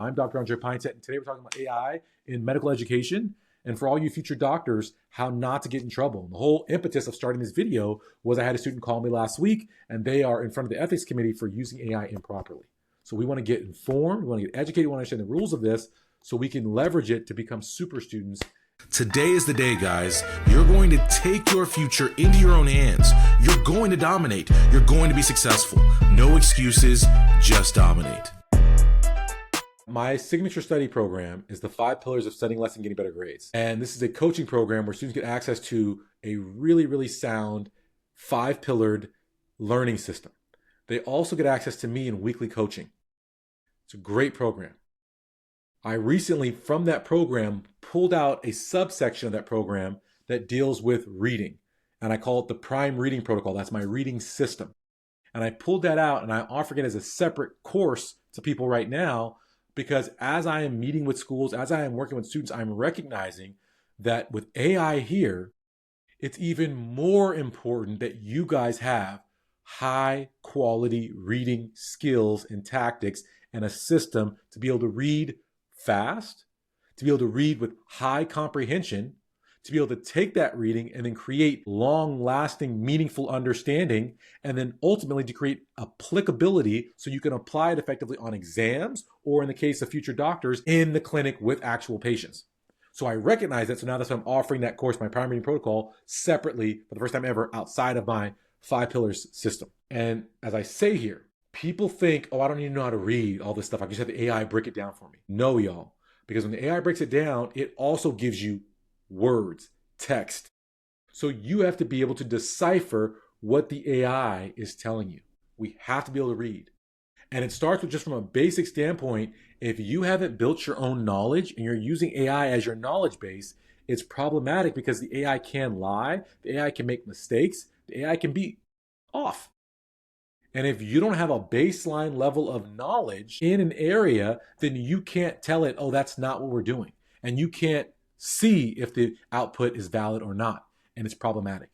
I'm Dr. Andre Pintet, and today we're talking about AI in medical education. And for all you future doctors, how not to get in trouble. And the whole impetus of starting this video was I had a student call me last week, and they are in front of the ethics committee for using AI improperly. So we want to get informed, we want to get educated, we want to understand the rules of this so we can leverage it to become super students. Today is the day, guys. You're going to take your future into your own hands. You're going to dominate. You're going to be successful. No excuses, just dominate. My signature study program is the 5 pillars of studying less and getting better grades. And this is a coaching program where students get access to a really sound 5-pillared learning system. They also get access to me in weekly coaching. It's a great program. I recently, from that program, pulled out a subsection of that program that deals with reading. And I call it the Prime Reading Protocol. That's my reading system. And I pulled that out and I offer it as a separate course to people right now, because as I am meeting with schools, as I am working with students, I'm recognizing that with AI here, it's even more important that you guys have high quality reading skills and tactics and a system to be able to read fast, to be able to read with high comprehension, to be able to take that reading and then create long-lasting, meaningful understanding, and then ultimately to create applicability so you can apply it effectively on exams, or in the case of future doctors, in the clinic with actual patients. So I recognize that, so now that's why I'm offering that course, my Prime Reading Protocol, separately for the first time ever outside of my 5 pillars system. And as I say here, people think, oh, I don't even know how to read all this stuff. I just have the AI break it down for me. No, y'all, because when the AI breaks it down, it also gives you words, text. So you have to be able to decipher what the AI is telling you. We have to be able to read. And it starts with just from a basic standpoint. If you haven't built your own knowledge and you're using AI as your knowledge base, it's problematic because the AI can lie, the AI can make mistakes, the AI can be off. And if you don't have a baseline level of knowledge in an area, then you can't tell it, oh, that's not what we're doing. And you can't see if the output is valid or not, and it's problematic.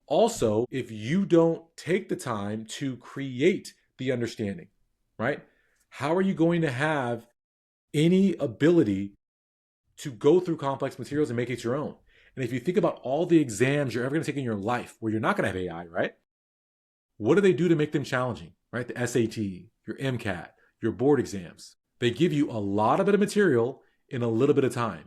Also, if you don't take the time to create the understanding, right? How are you going to have any ability to go through complex materials and make it your own? And if you think about all the exams you're ever going to take in your life where you're not going to have AI, right? What do they do to make them challenging, right? The SAT, your MCAT, your board exams. They give you a lot of bit of material in a little bit of time.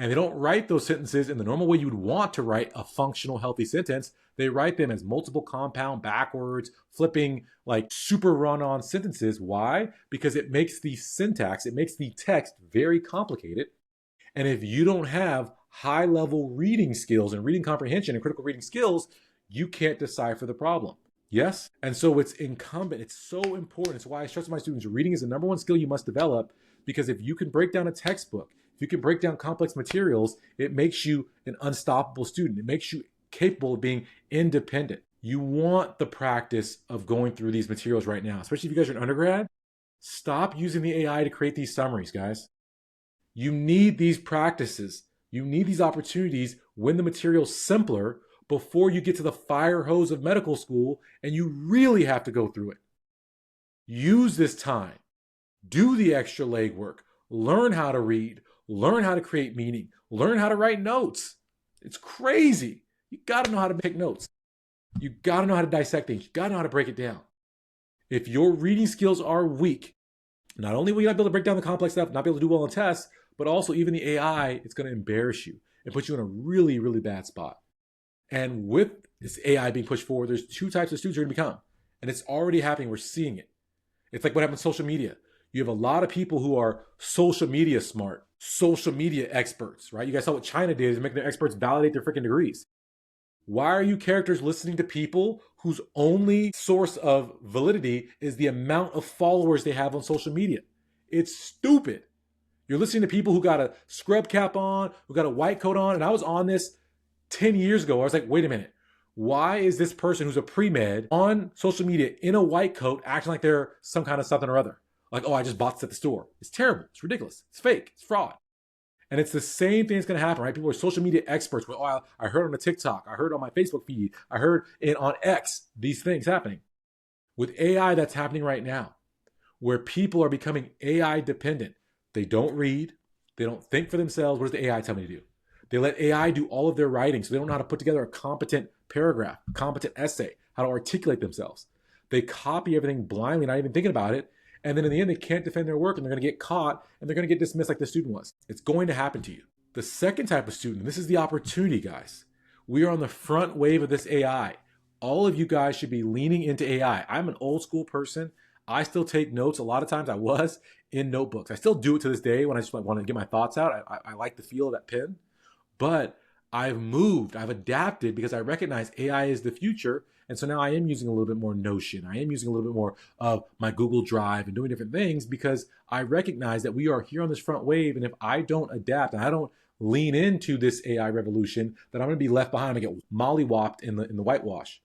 And they don't write those sentences in the normal way you would want to write a functional, healthy sentence. They write them as multiple compound, backwards, flipping, like super run-on sentences. Why? Because it makes the syntax, it makes the text very complicated. And if you don't have high-level reading skills and reading comprehension and critical reading skills, you can't decipher the problem. Yes? And so it's incumbent, it's so important. It's why I stress to my students, reading is the number one skill you must develop, because if you can break down a textbook, if you can break down complex materials, it makes you an unstoppable student. It makes you capable of being independent. You want the practice of going through these materials right now, especially if you guys are an undergrad. Stop using the AI to create these summaries, guys. You need these practices. You need these opportunities when the material's simpler before you get to the fire hose of medical school and you really have to go through it. Use this time. Do the extra legwork. Learn how to read. Learn how to create meaning. Learn how to write notes. It's crazy. You got to know how to take notes. You got to know how to dissect things. You got to know how to break it down. If your reading skills are weak, not only will you not be able to break down the complex stuff, not be able to do well on tests, but also even the AI, it's going to embarrass you and put you in a really bad spot. And with this AI being pushed forward, there's 2 types of students you're going to become. And it's already happening. We're seeing it. It's like what happens on social media. You have a lot of people who are social media smart, social media experts, right? You guys saw what China did is make their experts validate their freaking degrees. Why are you characters listening to people whose only source of validity is the amount of followers they have on social media? It's stupid. You're listening to people who got a scrub cap on, who got a white coat on, and I was on this 10 years ago. I was like, wait a minute. Why is this person who's a pre-med on social media in a white coat acting like they're some kind of something or other? Like, oh, I just bought this at the store. It's terrible. It's ridiculous. It's fake. It's fraud. And it's the same thing that's going to happen, right? People are social media experts. Well, oh, I heard on the TikTok. I heard on my Facebook feed. I heard it on X, these things happening. With AI, that's happening right now, where people are becoming AI dependent. They don't read. They don't think for themselves. What does the AI tell me to do? They let AI do all of their writing, so they don't know how to put together a competent paragraph, a competent essay, how to articulate themselves. They copy everything blindly, not even thinking about it. And then in the end, they can't defend their work, and they're going to get caught, and they're going to get dismissed like the student was. It's going to happen to you. The second type of student, and this is the opportunity, guys. We are on the front wave of this AI. All of you guys should be leaning into AI. I'm an old school person. I still take notes. A lot of times I was in notebooks. I still do it to this day when I just want to get my thoughts out. I like the feel of that pen. But I've moved, I've adapted because I recognize AI is the future. And so now I am using a little bit more Notion. I am using a little bit more of my Google Drive and doing different things because I recognize that we are here on this front wave. And if I don't adapt and I don't lean into this AI revolution, then I'm going to be left behind and get mollywopped in the whitewash.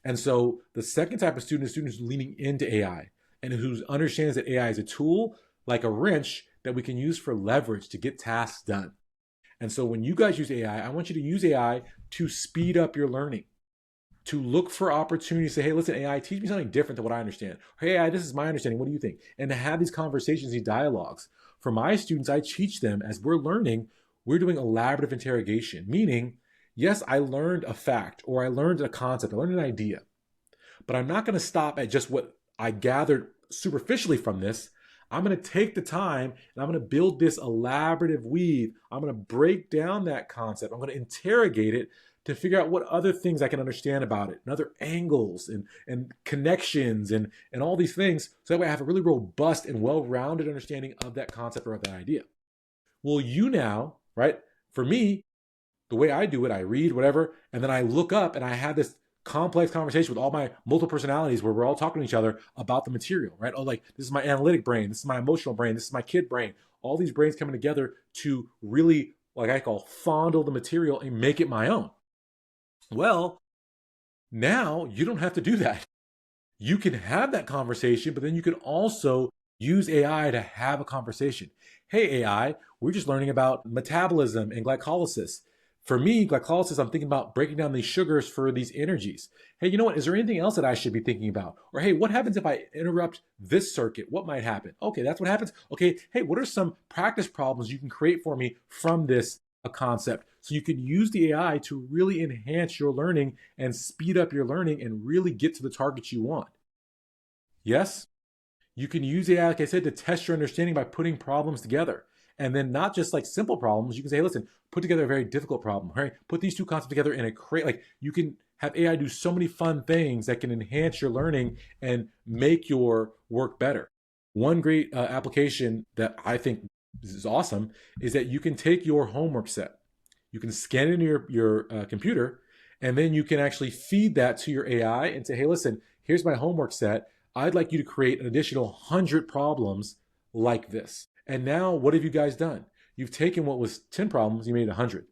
And so the second type of student is students leaning into AI and who understands that AI is a tool like a wrench that we can use for leverage to get tasks done. And so when you guys use AI, I want you to use AI to speed up your learning, to look for opportunities, say, hey, listen, AI, teach me something different than what I understand. Hey, AI, this is my understanding. What do you think? And to have these conversations, these dialogues. For my students, I teach them as we're learning, we're doing elaborative interrogation, meaning, yes, I learned a fact or I learned a concept, I learned an idea, but I'm not going to stop at just what I gathered superficially from this. I'm going to take the time and I'm going to build this elaborative weave. I'm going to break down that concept. I'm going to interrogate it to figure out what other things I can understand about it and other angles and connections and all these things. So that way I have a really robust and well-rounded understanding of that concept or of that idea. Well, you now, right? For me, the way I do it, I read whatever, and then I look up and I have this complex conversation with all my multiple personalities where we're all talking to each other about the material, right? Oh, like this is my analytic brain, this is my emotional brain, this is my kid brain. All these brains coming together to really, like I call, fondle the material and make it my own. Well, now you don't have to do that. You can have that conversation, but then you can also use AI to have a conversation. Hey, AI, we're just learning about metabolism and glycolysis. For me, glycolysis, I'm thinking about breaking down these sugars for these energies. Hey, you know what? Is there anything else that I should be thinking about? Or hey, what happens if I interrupt this circuit? What might happen? Okay, that's what happens. Okay, hey, what are some practice problems you can create for me from this concept? So you can use the AI to really enhance your learning and speed up your learning and really get to the targets you want. Yes, you can use AI, like I said, to test your understanding by putting problems together. And then not just like simple problems, you can say, hey, listen, put together a very difficult problem, right? Put these two concepts together in a like you can have AI do so many fun things that can enhance your learning and make your work better. One great application that I think is awesome is that you can take your homework set, you can scan it into your computer, and then you can actually feed that to your AI and say, hey, listen, here's my homework set. I'd like you to create an additional 100 problems like this. And now what have you guys done? You've taken what was 10 problems, you made it 100.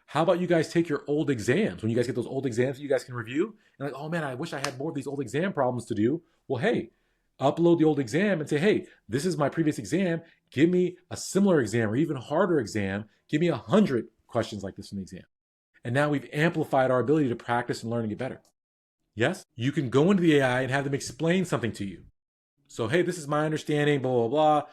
How about you guys take your old exams? When you guys get those old exams that you guys can review, and like, oh man, I wish I had more of these old exam problems to do. Well, hey, upload the old exam and say, hey, this is my previous exam. Give me a similar exam or even harder exam. Give me 100 questions like this in the exam. And now we've amplified our ability to practice and learn and get better. Yes, you can go into the AI and have them explain something to you. So, hey, this is my understanding, blah, blah, blah,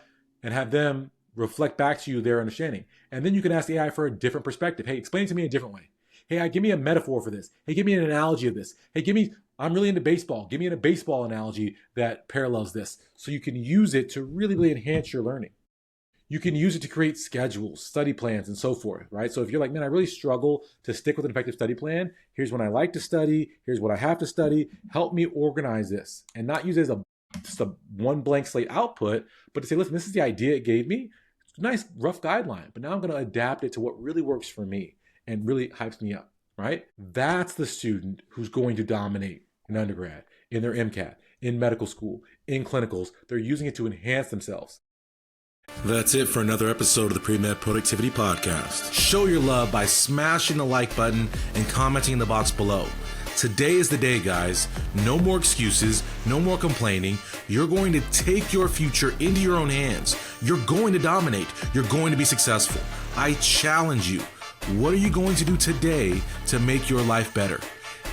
and have them reflect back to you their understanding. And then you can ask the AI for a different perspective. Hey, explain it to me in a different way. Hey, give me a metaphor for this. Hey, give me an analogy of this. Hey, I'm really into baseball. Give me a baseball analogy that parallels this. So you can use it to really, really enhance your learning. You can use it to create schedules, study plans, and so forth, right? So if you're like, man, I really struggle to stick with an effective study plan. Here's when I like to study. Here's what I have to study. Help me organize this and not use it as just a one blank slate output, but to say, listen, this is the idea it gave me. It's a nice rough guideline, but now I'm going to adapt it to what really works for me and really hypes me up, right? That's the student who's going to dominate in undergrad, in their MCAT, in medical school, in clinicals. They're using it to enhance themselves. That's it for another episode of the Premed Productivity Podcast. Show your love by smashing the like button and commenting in the box below. Today is the day, guys. No more excuses, no more complaining. You're going to take your future into your own hands. You're going to dominate. You're going to be successful. I challenge you. What are you going to do today to make your life better?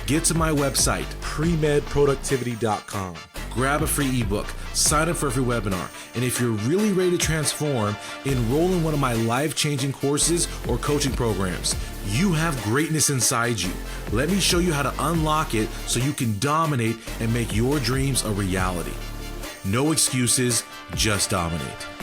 Get to my website, PremedProductivity.com. Grab a free ebook, sign up for a free webinar. And if you're really ready to transform, enroll in one of my life-changing courses or coaching programs. You have greatness inside you. Let me show you how to unlock it so you can dominate and make your dreams a reality. No excuses, just dominate.